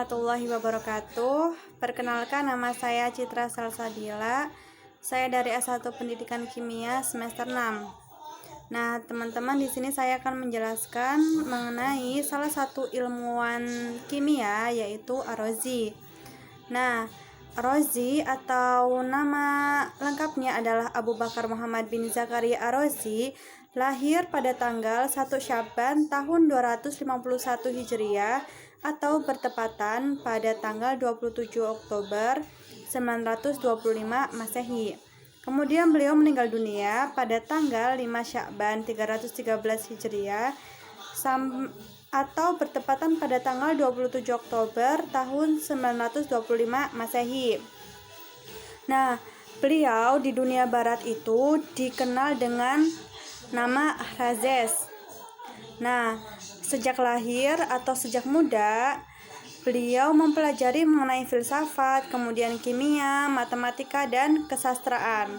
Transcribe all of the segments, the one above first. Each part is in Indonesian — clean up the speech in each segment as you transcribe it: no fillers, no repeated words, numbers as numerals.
warahmatullahi wabarakatuh. Perkenalkan, nama saya Citra Salsabila. Saya dari S1 Pendidikan Kimia semester 6. Nah, teman-teman, di sini saya akan menjelaskan mengenai salah satu ilmuwan kimia, yaitu Ar-Razi. Nah, Ar-Razi atau nama lengkapnya adalah Abu Bakar Muhammad bin Zakaria Ar-Razi, lahir pada tanggal 1 Sya'ban tahun 251 Hijriah atau bertepatan pada tanggal 27 Oktober 925 Masehi. Kemudian beliau meninggal dunia pada tanggal 5 Sya'ban 313 Hijriah atau bertepatan pada tanggal 27 Oktober tahun 925 Masehi. Nah, beliau di dunia barat itu dikenal dengan nama Razes. Nah, sejak lahir atau sejak muda, beliau mempelajari mengenai filsafat, kemudian kimia, matematika, dan kesastraan.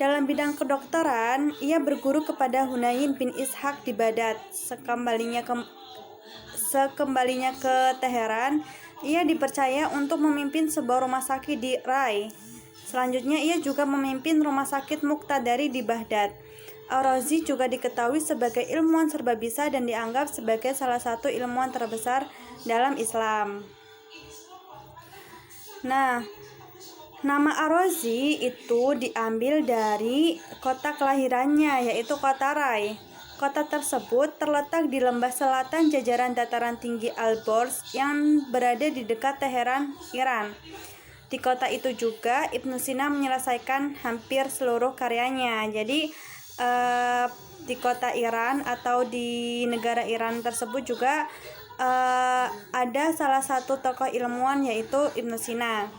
Dalam bidang kedokteran, ia berguru kepada Hunayn bin Ishaq di Baghdad. Sekembalinya ke Teheran, ia dipercaya untuk memimpin sebuah rumah sakit di Rai. Selanjutnya, ia juga memimpin rumah sakit Muqtadari di Baghdad. Ar-Razi juga diketahui sebagai ilmuwan serba bisa dan dianggap sebagai salah satu ilmuwan terbesar dalam Islam. Nah, nama Ar-Razi itu diambil dari kota kelahirannya, yaitu kota Rai. Kota tersebut terletak di lembah selatan jajaran dataran tinggi Alborz yang berada di dekat Teheran, Iran. Di kota itu juga Ibnu Sina menyelesaikan hampir seluruh karyanya. Jadi di kota Iran atau di negara Iran tersebut juga ada salah satu tokoh ilmuwan, yaitu Ibnu Sina.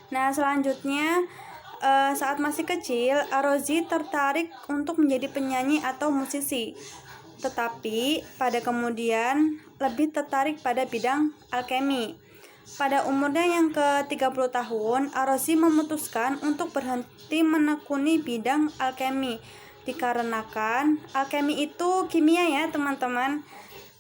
Nah, selanjutnya saat masih kecil, Ar-Razi tertarik untuk menjadi penyanyi atau musisi, tetapi pada kemudian lebih tertarik pada bidang alkemi. Pada umurnya yang ke-30 tahun, Ar-Razi memutuskan untuk berhenti menekuni bidang alkemi, dikarenakan alkemi itu kimia ya teman-teman,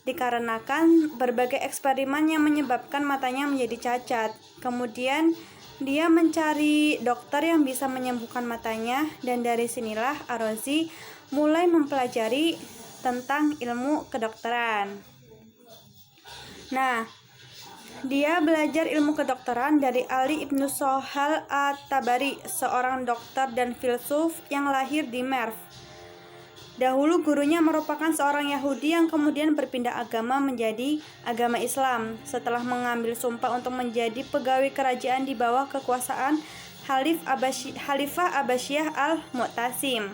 dikarenakan berbagai eksperimen yang menyebabkan matanya menjadi cacat. Kemudian dia mencari dokter yang bisa menyembuhkan matanya, dan dari sinilah Ar-Razi mulai mempelajari tentang ilmu kedokteran. Nah, dia belajar ilmu kedokteran dari Ali ibnu Sohal at-Tabari, seorang dokter dan filsuf yang lahir di Merv. Dahulu gurunya merupakan seorang Yahudi yang kemudian berpindah agama menjadi agama Islam setelah mengambil sumpah untuk menjadi pegawai kerajaan di bawah kekuasaan Khalifah Abbasiyah al-Mu'tasim.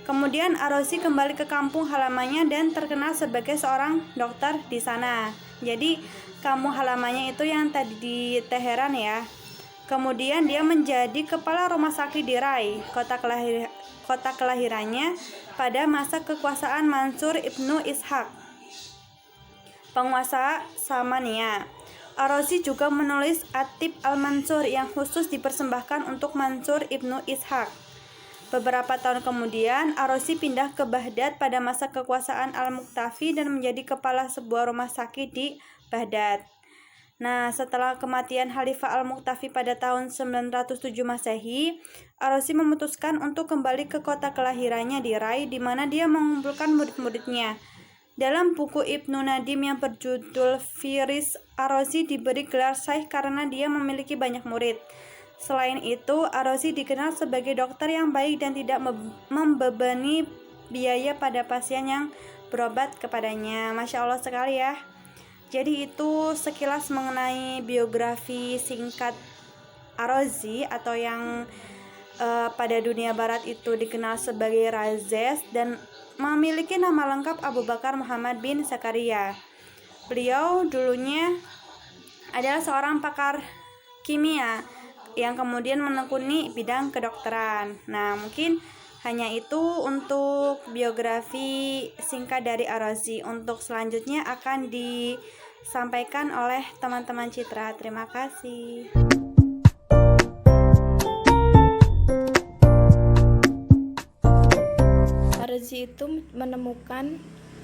Kemudian Ar-Razi kembali ke kampung halamannya dan terkenal sebagai seorang dokter di sana. Jadi kampung halamannya itu yang tadi di Teheran ya. Kemudian dia menjadi kepala rumah sakit di Rai, kota kelahirannya pada masa kekuasaan Mansur ibnu Ishaq, penguasa Samania. Ar-Razi juga menulis At-Tib al-Mansur yang khusus dipersembahkan untuk Mansur ibnu Ishaq. Beberapa tahun kemudian, Ar-Razi pindah ke Baghdad pada masa kekuasaan Al-Muqtafi dan menjadi kepala sebuah rumah sakit di Baghdad. Nah, setelah kematian Khalifah Al-Muqtafi pada tahun 907 Masehi, Ar-Razi memutuskan untuk kembali ke kota kelahirannya di Rai, di mana dia mengumpulkan murid-muridnya. Dalam buku Ibnu Nadim yang berjudul Firis, Ar-Razi diberi gelar Syekh karena dia memiliki banyak murid. Selain itu, Ar-Razi dikenal sebagai dokter yang baik dan tidak membebani biaya pada pasien yang berobat kepadanya. Masya Allah sekali ya. Jadi itu sekilas mengenai biografi singkat Ar-Razi atau yang pada dunia barat itu dikenal sebagai Razes dan memiliki nama lengkap Abu Bakar Muhammad bin Zakaria. Beliau dulunya adalah seorang pakar kimia yang kemudian menekuni bidang kedokteran. Nah, mungkin hanya itu untuk biografi singkat dari Ar-Razi. Untuk selanjutnya akan disampaikan oleh teman-teman Citra. Terima kasih. Ar-Razi itu menemukan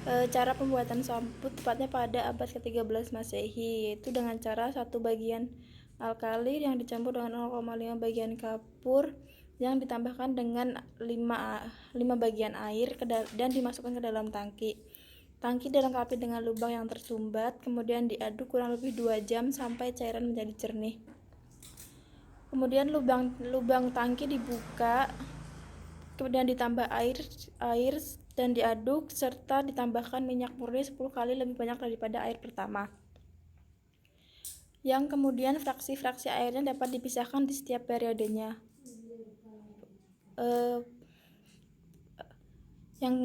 Cara pembuatan samput tepatnya pada abad ke-13 Masehi, yaitu dengan cara 1 bagian alkali yang dicampur dengan 0,5 bagian kapur yang ditambahkan dengan 5 bagian air dan dimasukkan ke dalam tangki. Tangki dilengkapi dengan lubang yang tersumbat, kemudian diaduk kurang lebih 2 jam sampai cairan menjadi jernih. Kemudian lubang tangki dibuka, kemudian ditambah air dan diaduk serta ditambahkan minyak murni 10 kali lebih banyak daripada air pertama. Yang kemudian fraksi-fraksi airnya dapat dipisahkan di setiap periodenya. Yang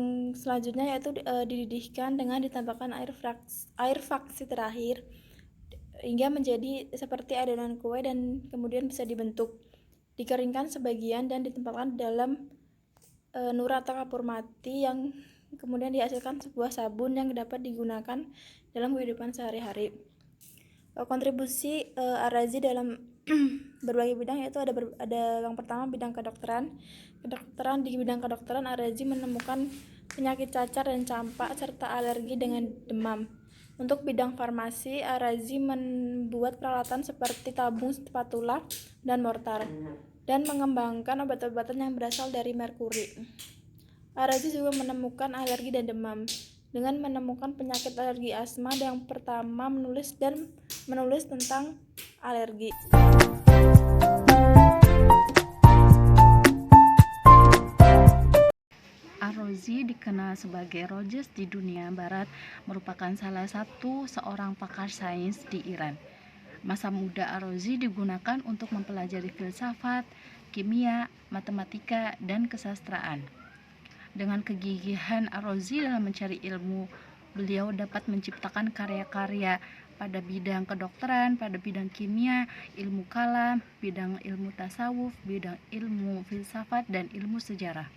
selanjutnya yaitu dididihkan dengan ditambahkan air fraksi terakhir hingga menjadi seperti adonan kue dan kemudian bisa dibentuk. Dikeringkan sebagian dan ditempatkan dalam nura atau kapur mati yang kemudian dihasilkan sebuah sabun yang dapat digunakan dalam kehidupan sehari-hari. Kontribusi Ar-Razi dalam berbagai bidang yaitu ada yang pertama bidang kedokteran. Di bidang kedokteran Ar-Razi menemukan penyakit cacar dan campak serta alergi dengan demam. Untuk bidang farmasi, Ar-Razi membuat peralatan seperti tabung spatula dan mortar dan mengembangkan obat-obatan yang berasal dari merkuri. Ar-Razi juga menemukan alergi dan demam dengan menemukan penyakit alergi asma yang pertama menulis tentang alergi. Ar-Razi dikenal sebagai Rogers di dunia barat, merupakan salah satu seorang pakar sains di Iran. Masa muda Ar-Razi digunakan untuk mempelajari filsafat, kimia, matematika, dan kesastraan. Dengan kegigihan Ar-Razi dalam mencari ilmu, beliau dapat menciptakan karya-karya pada bidang kedokteran, pada bidang kimia, ilmu kalam, bidang ilmu tasawuf, bidang ilmu filsafat, dan ilmu sejarah.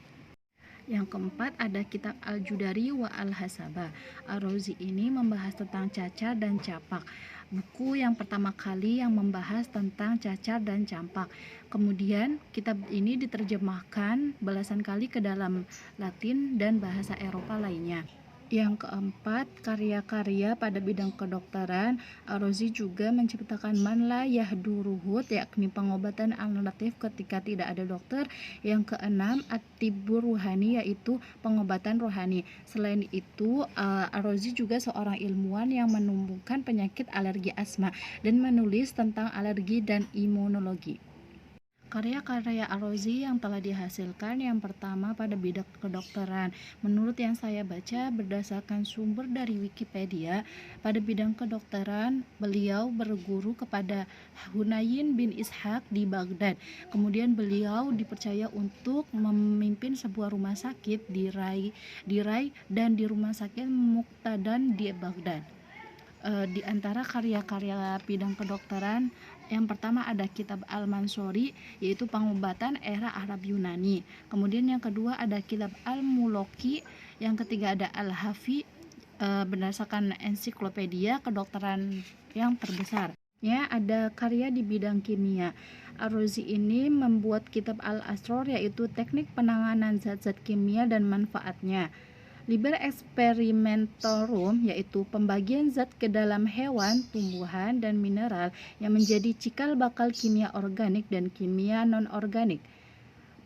Yang keempat ada kitab Al-Judari wa Al-Hasaba. Ar-Razi ini membahas tentang cacar dan campak. Buku yang pertama kali yang membahas tentang cacar dan campak. Kemudian kitab ini diterjemahkan belasan kali ke dalam Latin dan bahasa Eropa lainnya. Yang keempat, karya-karya pada bidang kedokteran. Ar-Razi juga menciptakan man la yahduruhut, yakni pengobatan alternatif ketika tidak ada dokter. Yang keenam, at-tibbur ruhani, yaitu pengobatan rohani. Selain itu, Ar-Razi juga seorang ilmuwan yang menemukan penyakit alergi asma dan menulis tentang alergi dan imunologi. Karya-karya Ar-Razi yang telah dihasilkan, yang pertama pada bidang kedokteran. Menurut yang saya baca berdasarkan sumber dari Wikipedia, pada bidang kedokteran beliau berguru kepada Hunayn bin Ishaq di Baghdad. Kemudian beliau dipercaya untuk memimpin sebuah rumah sakit di Rai dan di rumah sakit Muqtadan di Baghdad. Di antara karya-karya bidang kedokteran, yang pertama ada kitab Al-Mansuri, yaitu pengobatan era Arab Yunani. Kemudian yang kedua ada kitab Al-Muloki, yang ketiga ada Al-Hafi, berdasarkan ensiklopedia kedokteran yang terbesar. Ya, ada karya di bidang kimia. Ar-Razi ini membuat kitab Al-Asrar, yaitu teknik penanganan zat-zat kimia dan manfaatnya. Liber Experimentorum, yaitu pembagian zat ke dalam hewan, tumbuhan, dan mineral yang menjadi cikal bakal kimia organik dan kimia non-organik.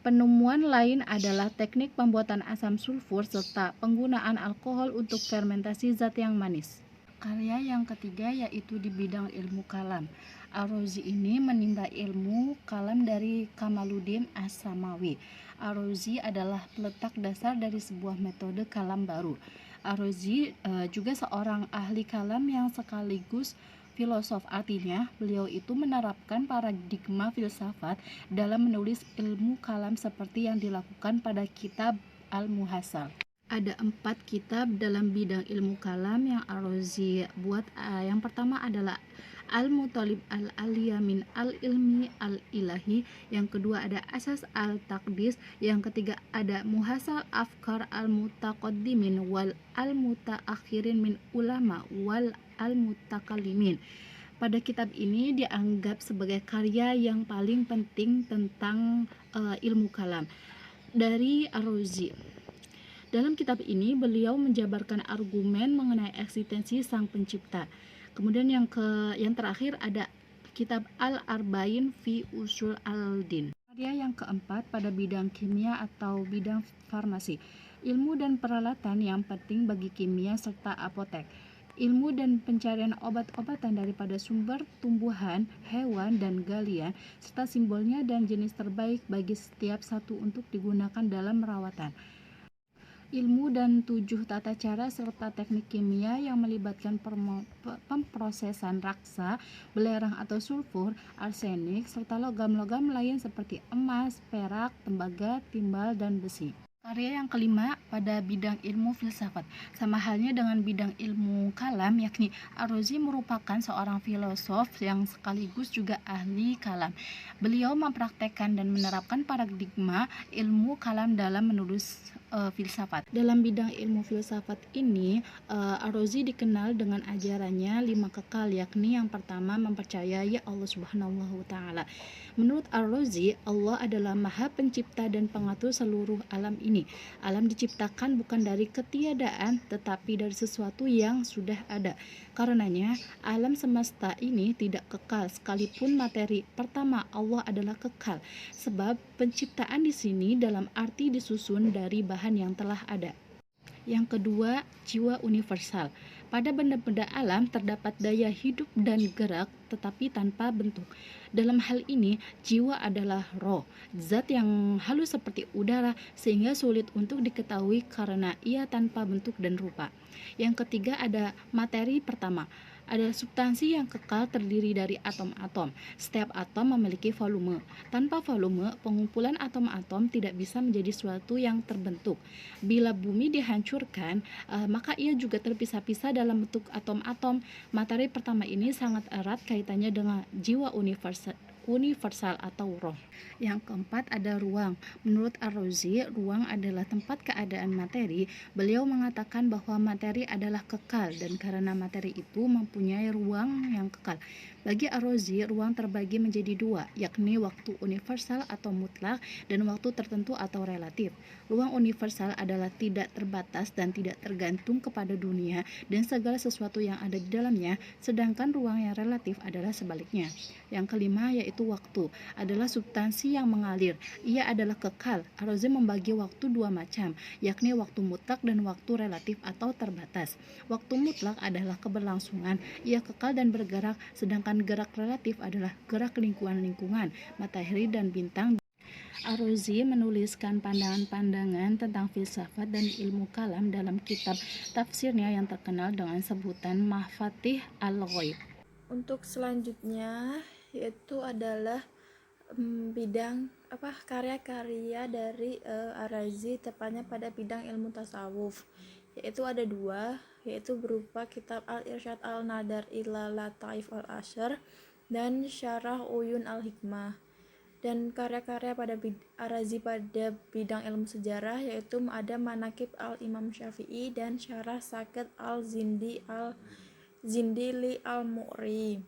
Penemuan lain adalah teknik pembuatan asam sulfur serta penggunaan alkohol untuk fermentasi zat yang manis. Karya yang ketiga yaitu di bidang ilmu kalam. Ar-Razi ini menimba ilmu kalam dari Kamaluddin As-Samawi. Ar-Razi adalah peletak dasar dari sebuah metode kalam baru. Ar-Razi juga seorang ahli kalam yang sekaligus filosof, artinya beliau itu menerapkan paradigma filsafat dalam menulis ilmu kalam seperti yang dilakukan pada kitab Al-Muhasal. Ada 4 kitab dalam bidang ilmu kalam yang Ar-Razi buat. Yang pertama adalah Al-Muthalib Al-Aliyah min Al-Ilmi Al-Ilahi. Yang kedua ada Asas Al-Taqdis. Yang ketiga ada Muhasal Afkar Al-Mutaqaddimin wal Al-Mutaakhirin min Ulama wal Al-Mutakallimin. Pada kitab ini dianggap sebagai karya yang paling penting tentang ilmu kalam dari Ar-Razi. Dalam kitab ini beliau menjabarkan argumen mengenai eksistensi sang pencipta. Kemudian yang terakhir ada kitab Al-Arba'in fi Usul al-Din. Karya yang keempat pada bidang kimia atau bidang farmasi. Ilmu dan peralatan yang penting bagi kimia serta apotek. Ilmu dan pencarian obat-obatan daripada sumber tumbuhan, hewan, dan galian, serta simbolnya dan jenis terbaik bagi setiap satu untuk digunakan dalam merawatan. Ilmu dan 7 tata cara serta teknik kimia yang melibatkan pemprosesan raksa, belerang atau sulfur, arsenik, serta logam-logam lain seperti emas, perak, tembaga, timbal, dan besi. Karya yang kelima pada bidang ilmu filsafat. Sama halnya dengan bidang ilmu kalam, yakni Ar-Razi merupakan seorang filosof yang sekaligus juga ahli kalam. Beliau mempraktekkan dan menerapkan paradigma ilmu kalam dalam menulis filsafat. Dalam bidang ilmu filsafat ini, Ar-Razi dikenal dengan ajarannya 5 kekal, yakni yang pertama mempercayai Allah Subhanahu wa Ta'ala. Menurut Ar-Razi, Allah adalah Maha Pencipta dan Pengatur seluruh alam ini. Alam diciptakan bukan dari ketiadaan, tetapi dari sesuatu yang sudah ada. Karenanya, alam semesta ini tidak kekal, sekalipun materi. Pertama, Allah adalah kekal, sebab penciptaan di sini dalam arti disusun dari bahan yang telah ada. Yang kedua, jiwa universal. Pada benda-benda alam terdapat daya hidup dan gerak tetapi tanpa bentuk. Dalam hal ini, jiwa adalah roh, zat yang halus seperti udara sehingga sulit untuk diketahui karena ia tanpa bentuk dan rupa. Yang ketiga ada materi pertama. Ada substansi yang kekal terdiri dari atom-atom. Setiap atom memiliki volume. Tanpa volume, pengumpulan atom-atom tidak bisa menjadi suatu yang terbentuk. Bila bumi dihancurkan, maka ia juga terpisah-pisah dalam bentuk atom-atom. Materi pertama ini sangat erat kaitannya dengan jiwa universal atau roh. Yang keempat ada ruang. Menurut Ar-Razi, ruang adalah tempat keadaan materi. Beliau mengatakan bahwa materi adalah kekal dan karena materi itu mempunyai ruang yang kekal. Bagi Ar-Razi, ruang terbagi menjadi 2, yakni waktu universal atau mutlak dan waktu tertentu atau relatif. Ruang universal adalah tidak terbatas dan tidak tergantung kepada dunia dan segala sesuatu yang ada di dalamnya, sedangkan ruang yang relatif adalah sebaliknya. Yang kelima yaitu waktu, adalah substansi yang mengalir. Ia adalah kekal. Ar-Razi membagi waktu 2 macam, yakni waktu mutlak dan waktu relatif atau terbatas. Waktu mutlak adalah keberlangsungan, ia kekal dan bergerak, sedangkan gerak relatif adalah gerak lingkungan, matahari dan bintang. Ar-Razi menuliskan pandangan-pandangan tentang filsafat dan ilmu kalam dalam kitab tafsirnya yang terkenal dengan sebutan Mafatih al-Ghaib. Untuk selanjutnya yaitu adalah bidang karya-karya dari Ar-Razi, tepatnya pada bidang ilmu tasawuf, yaitu ada 2, yaitu berupa kitab Al-Irsyad Al-Nadar ila Lataif Al-Asyr dan Syarah Uyun Al-Hikmah. Dan karya-karya pada Ar-Razi pada bidang ilmu sejarah yaitu ada Manaqib Al-Imam Syafi'i dan Syarah Sakit Al-Zindi li Al-Mu'ri.